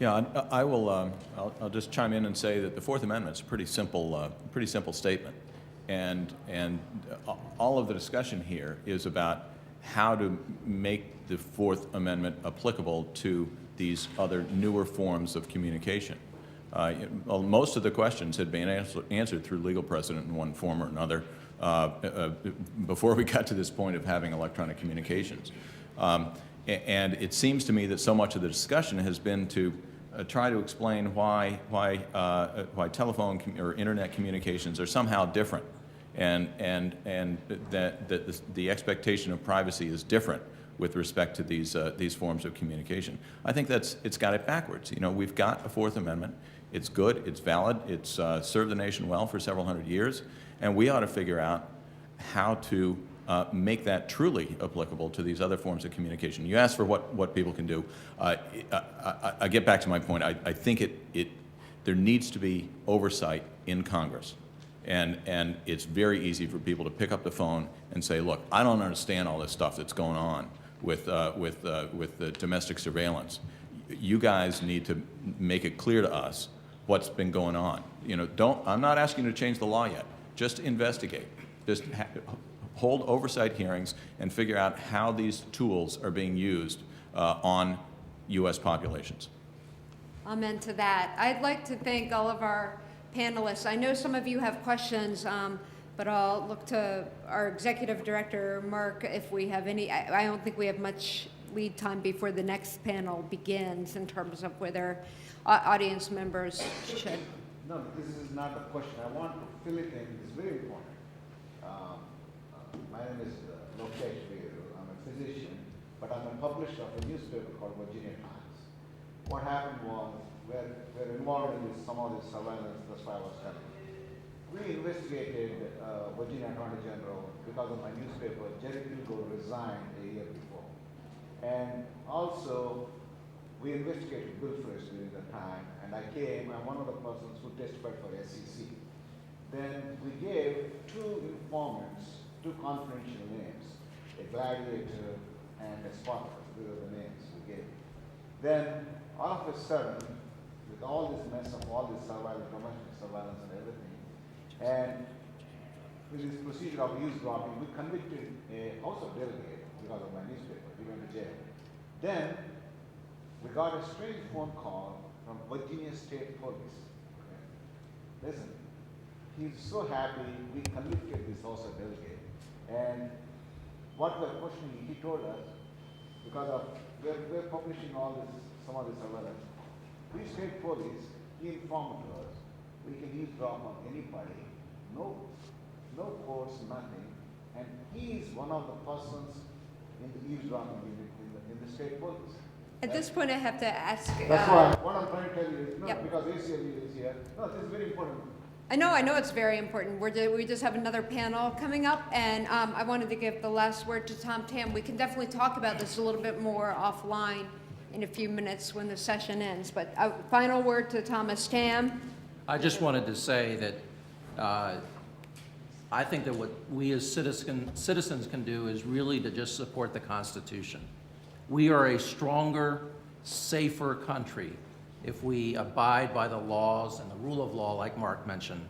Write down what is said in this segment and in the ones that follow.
Yeah, I will. I'll just chime in and say that the Fourth Amendment is a pretty simple statement, and all of the discussion here is about how to make the Fourth Amendment applicable to these other newer forms of communication. Well, most of the questions had been answered through legal precedent in one form or another before we got to this point of having electronic communications. And it seems to me that so much of the discussion has been to try to explain why telephone or internet communications are somehow different, and that the expectation of privacy is different with respect to these forms of communication. I think it's got it backwards. You know, we've got a Fourth Amendment. It's good. It's valid. It's served the nation well for several hundred years, and we ought to figure out how to make that truly applicable to these other forms of communication. You asked for what people can do. I get back to my point. I think there needs to be oversight in Congress, and it's very easy for people to pick up the phone and say, "Look, I don't understand all this stuff that's going on with the domestic surveillance. You guys need to make it clear to us what's been going on. You know, I'm not asking you to change the law yet. Just investigate. Just hold oversight hearings and figure out how these tools are being used on U.S. populations." Amen to that. I'd like to thank all of our panelists. I know some of you have questions, but I'll look to our executive director, Mark, if we have any. I don't think we have much lead time before the next panel begins in terms of whether audience members should. No, this is not a question. I want to fill it in. It's very important. My name is Lokesh Veeru. I'm a physician, but I'm a publisher of a newspaper called Virginia Times. What happened was, we're involved in some of this surveillance, that's why I was telling you. We investigated Virginia Attorney General because of my newspaper. Jerry Kilgore resigned a year before. And also, we investigated Bill Frisch during that time, and I'm one of the persons who testified for SEC. Then we gave two informants, two confidential names, a gladiator and a spotter. These are the names we gave. Then, all of a sudden, with all this mess of all this surveillance, domestic surveillance and everything, and with this procedure of eavesdropping, we convicted a House of Delegates because of my newspaper. He went to jail. Then, we got a strange phone call from Virginia State Police. Okay. Listen, he's so happy we convicted this House of Delegates. And what we're questioning, he told us, because of we're publishing some of this surveillance. We state police, he informed to us, we can eavesdrop on anybody, no courts, nothing. And he is one of the persons in the eavesdropping unit in the state police. At this point, I have to ask. That's why what I'm trying to tell you is, no, Yep. because ACLU is here. No, this is very important. I know it's very important. We just have another panel coming up, and I wanted to give the last word to Tom Tam. We can definitely talk about this a little bit more offline in a few minutes when the session ends. But a final word to Thomas Tam. I just wanted to say that I think that what we as citizens can do is really to just support the Constitution. We are a stronger, safer country if we abide by the laws and the rule of law, like Mark mentioned.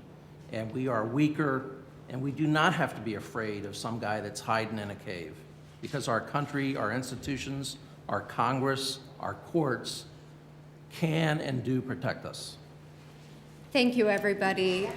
And we are weaker, and we do not have to be afraid of some guy that's hiding in a cave, because our country, our institutions, our Congress, our courts can and do protect us. Thank you, everybody.